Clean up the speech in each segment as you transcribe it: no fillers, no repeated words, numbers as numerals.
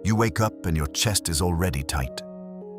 You wake up and your chest is already tight.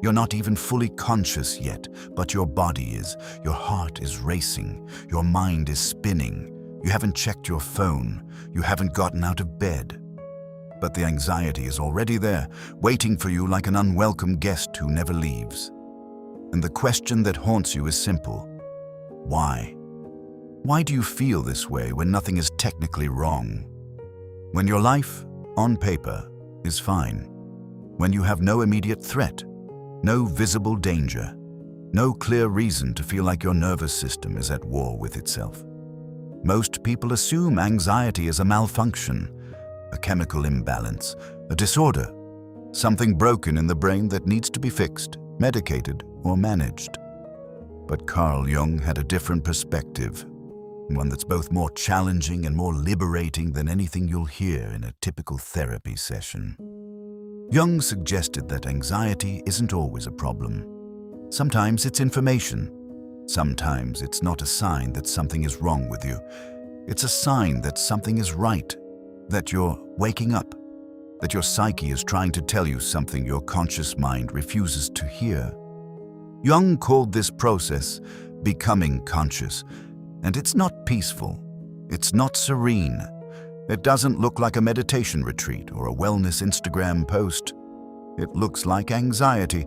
You're not even fully conscious yet, but your body is. Your heart is racing. Your mind is spinning. You haven't checked your phone. You haven't gotten out of bed. But the anxiety is already there, waiting for you like an unwelcome guest who never leaves. And the question that haunts you is simple. Why? Why do you feel this way when nothing is technically wrong? When your life, on paper, is fine. When you have no immediate threat, no visible danger, no clear reason to feel like your nervous system is at war with itself. Most people assume anxiety is a malfunction, a chemical imbalance, a disorder, something broken in the brain that needs to be fixed, medicated, or managed. But Carl Jung had a different perspective, one that's both more challenging and more liberating than anything you'll hear in a typical therapy session. Jung suggested that anxiety isn't always a problem. Sometimes it's information. Sometimes it's not a sign that something is wrong with you. It's a sign that something is right, that you're waking up, that your psyche is trying to tell you something your conscious mind refuses to hear. Jung called this process becoming conscious, and it's not peaceful. It's not serene. It doesn't look like a meditation retreat or a wellness Instagram post. It looks like anxiety.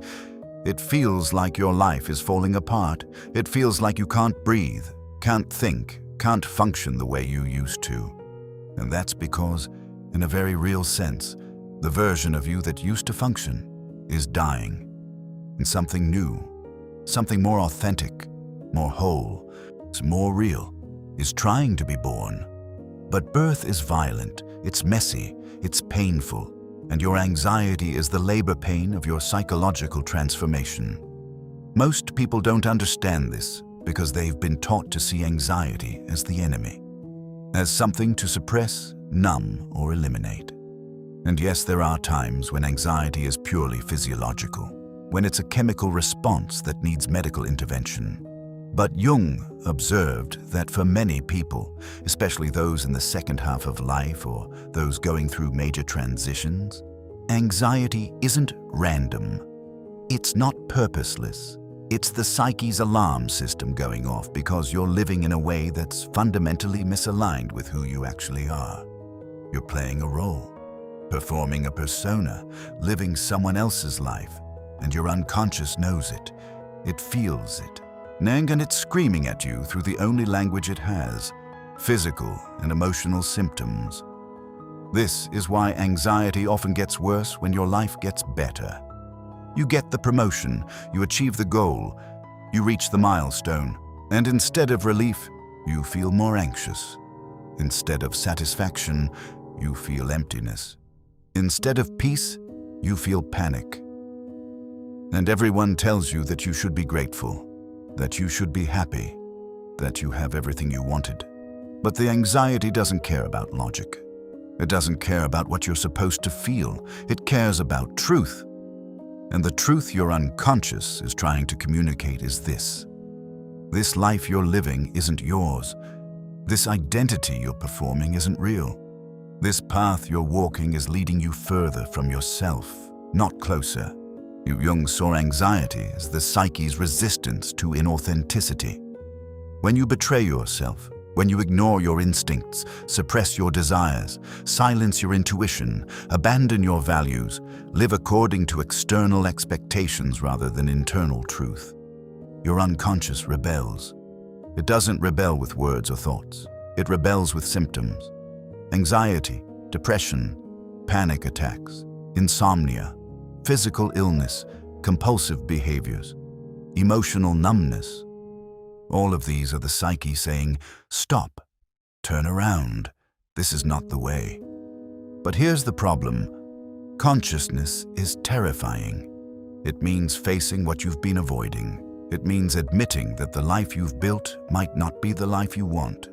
It feels like your life is falling apart. It feels like you can't breathe, can't think, can't function the way you used to. And that's because, in a very real sense, the version of you that used to function is dying. And something new, something more authentic, more whole, more real, is trying to be born. But birth is violent, it's messy, it's painful, and your anxiety is the labor pain of your psychological transformation. Most people don't understand this because they've been taught to see anxiety as the enemy, as something to suppress, numb, or eliminate. And yes, there are times when anxiety is purely physiological, when it's a chemical response that needs medical intervention. But Jung observed that for many people, especially those in the second half of life or those going through major transitions, anxiety isn't random. It's not purposeless. It's the psyche's alarm system going off because you're living in a way that's fundamentally misaligned with who you actually are. You're playing a role, performing a persona, living someone else's life, and your unconscious knows it. It feels it. And it's screaming at you through the only language it has, physical and emotional symptoms. This is why anxiety often gets worse when your life gets better. You get the promotion, you achieve the goal, you reach the milestone, and instead of relief, you feel more anxious. Instead of satisfaction, you feel emptiness. Instead of peace, you feel panic. And everyone tells you that you should be grateful, that you should be happy, that you have everything you wanted. But the anxiety doesn't care about logic. It doesn't care about what you're supposed to feel. It cares about truth. And the truth your unconscious is trying to communicate is this. This life you're living isn't yours. This identity you're performing isn't real. This path you're walking is leading you further from yourself, not closer. Jung saw anxiety as the psyche's resistance to inauthenticity. When you betray yourself, when you ignore your instincts, suppress your desires, silence your intuition, abandon your values, live according to external expectations rather than internal truth, your unconscious rebels. It doesn't rebel with words or thoughts. It rebels with symptoms. Anxiety, depression, panic attacks, insomnia, physical illness, compulsive behaviors, emotional numbness. All of these are the psyche saying, stop, turn around, this is not the way. But here's the problem. Consciousness is terrifying. It means facing what you've been avoiding. It means admitting that the life you've built might not be the life you want.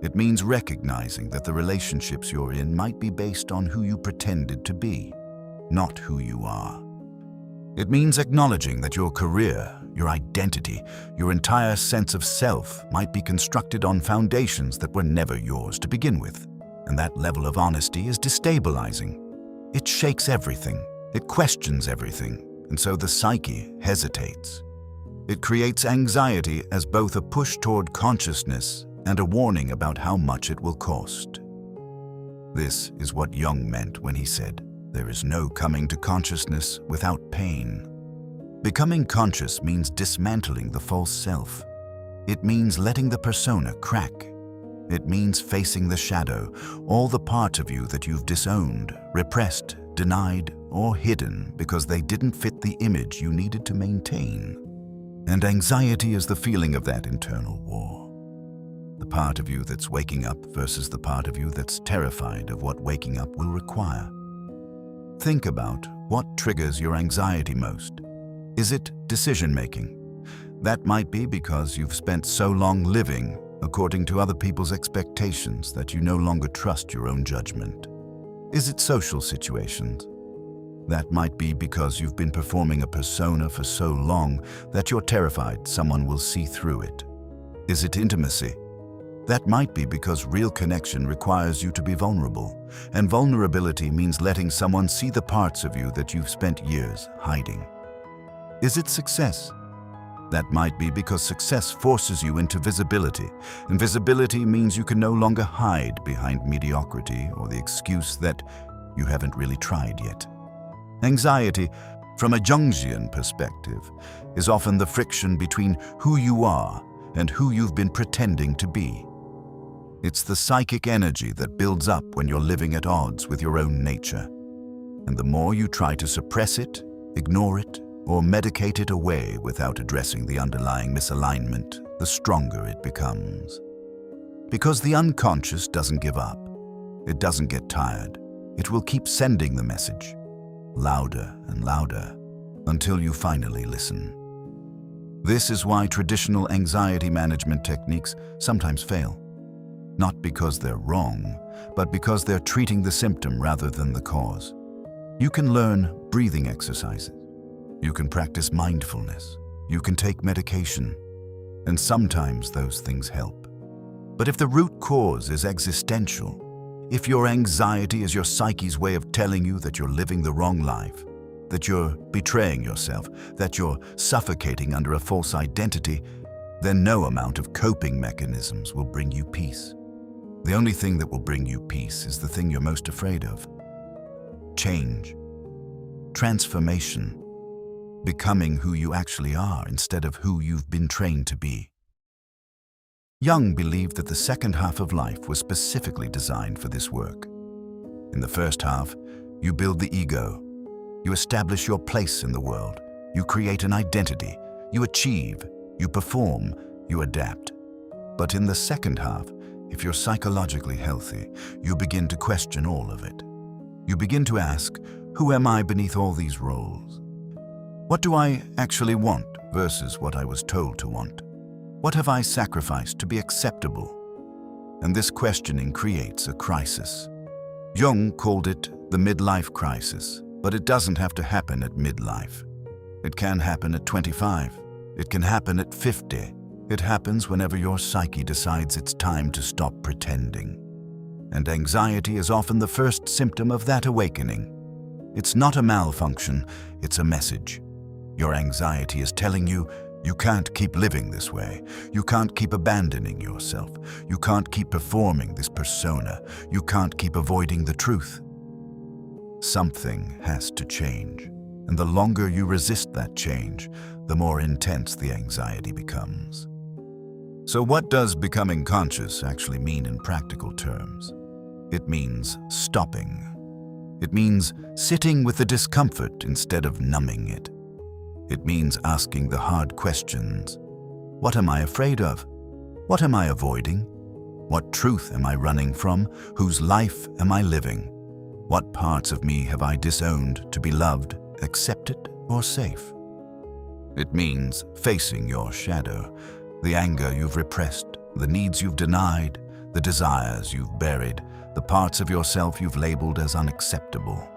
It means recognizing that the relationships you're in might be based on who you pretended to be, not who you are. It means acknowledging that your career, your identity, your entire sense of self might be constructed on foundations that were never yours to begin with. And that level of honesty is destabilizing. It shakes everything. It questions everything, and so the psyche hesitates. It creates anxiety as both a push toward consciousness and a warning about how much it will cost. This is what Jung meant when he said, "There is no coming to consciousness without pain." Becoming conscious means dismantling the false self. It means letting the persona crack. It means facing the shadow, all the parts of you that you've disowned, repressed, denied, or hidden because they didn't fit the image you needed to maintain. And anxiety is the feeling of that internal war. The part of you that's waking up versus the part of you that's terrified of what waking up will require. Think about what triggers your anxiety most. Is it decision-making? That might be because you've spent so long living according to other people's expectations that you no longer trust your own judgment. Is it social situations? That might be because you've been performing a persona for so long that you're terrified someone will see through it. Is it intimacy? That might be because real connection requires you to be vulnerable, and vulnerability means letting someone see the parts of you that you've spent years hiding. Is it success? That might be because success forces you into visibility, and visibility means you can no longer hide behind mediocrity or the excuse that you haven't really tried yet. Anxiety, from a Jungian perspective, is often the friction between who you are and who you've been pretending to be. It's the psychic energy that builds up when you're living at odds with your own nature. And the more you try to suppress it, ignore it, or medicate it away without addressing the underlying misalignment, the stronger it becomes. Because the unconscious doesn't give up. It doesn't get tired. It will keep sending the message, louder and louder, until you finally listen. This is why traditional anxiety management techniques sometimes fail. Not because they're wrong, but because they're treating the symptom rather than the cause. You can learn breathing exercises. You can practice mindfulness. You can take medication. And sometimes those things help. But if the root cause is existential, if your anxiety is your psyche's way of telling you that you're living the wrong life, that you're betraying yourself, that you're suffocating under a false identity, then no amount of coping mechanisms will bring you peace. The only thing that will bring you peace is the thing you're most afraid of. Change. Transformation. Becoming who you actually are instead of who you've been trained to be. Jung believed that the second half of life was specifically designed for this work. In the first half, you build the ego. You establish your place in the world. You create an identity. You achieve. You perform. You adapt. But in the second half, if you're psychologically healthy, you begin to question all of it. You begin to ask, who am I beneath all these roles? What do I actually want versus what I was told to want? What have I sacrificed to be acceptable? And this questioning creates a crisis. Jung called it the midlife crisis, but it doesn't have to happen at midlife. It can happen at 25. It can happen at 50. It happens whenever your psyche decides it's time to stop pretending. And anxiety is often the first symptom of that awakening. It's not a malfunction, it's a message. Your anxiety is telling you, you can't keep living this way. You can't keep abandoning yourself. You can't keep performing this persona. You can't keep avoiding the truth. Something has to change. And the longer you resist that change, the more intense the anxiety becomes. So what does becoming conscious actually mean in practical terms? It means stopping. It means sitting with the discomfort instead of numbing it. It means asking the hard questions. What am I afraid of? What am I avoiding? What truth am I running from? Whose life am I living? What parts of me have I disowned to be loved, accepted, or safe? It means facing your shadow, the anger you've repressed, the needs you've denied, the desires you've buried, the parts of yourself you've labeled as unacceptable.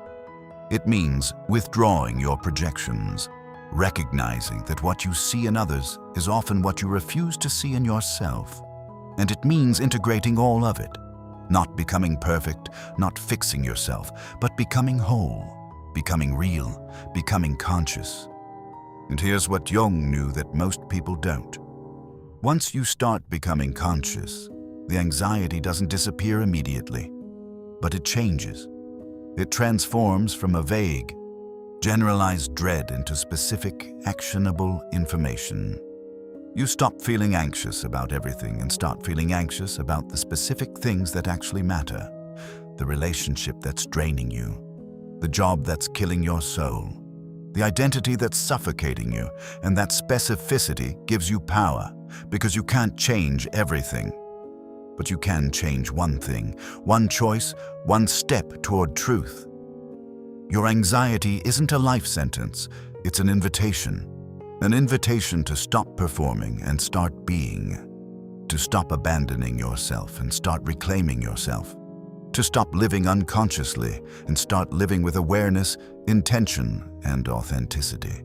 It means withdrawing your projections, recognizing that what you see in others is often what you refuse to see in yourself. And it means integrating all of it. Not becoming perfect, not fixing yourself, but becoming whole, becoming real, becoming conscious. And here's what Jung knew that most people don't. Once you start becoming conscious, the anxiety doesn't disappear immediately, but it changes. It transforms from a vague, generalized dread into specific, actionable information. You stop feeling anxious about everything and start feeling anxious about the specific things that actually matter. The relationship that's draining you, the job that's killing your soul, the identity that's suffocating you, and that specificity gives you power because you can't change everything. But you can change one thing, one choice, one step toward truth. Your anxiety isn't a life sentence, it's an invitation. An invitation to stop performing and start being. To stop abandoning yourself and start reclaiming yourself. To stop living unconsciously and start living with awareness, intention, and authenticity.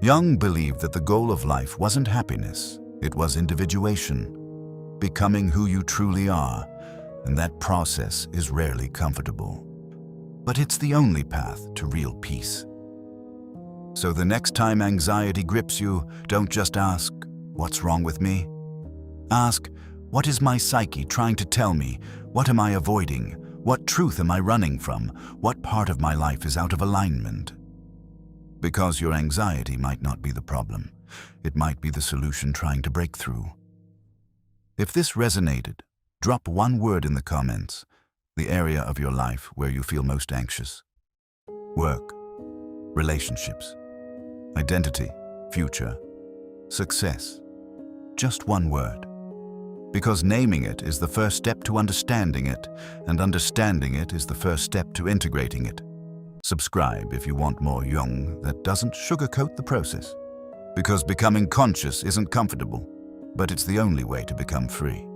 Jung believed that the goal of life wasn't happiness, it was individuation. Becoming who you truly are, and that process is rarely comfortable. But it's the only path to real peace. So the next time anxiety grips you, don't just ask, "What's wrong with me?" Ask, "What is my psyche trying to tell me? What am I avoiding? What truth am I running from? What part of my life is out of alignment?" Because your anxiety might not be the problem. It might be the solution trying to break through. If this resonated, drop one word in the comments, the area of your life where you feel most anxious. Work, relationships, identity, future, success. Just one word. Because naming it is the first step to understanding it, and understanding it is the first step to integrating it. Subscribe if you want more Jung that doesn't sugarcoat the process. Because becoming conscious isn't comfortable, but it's the only way to become free.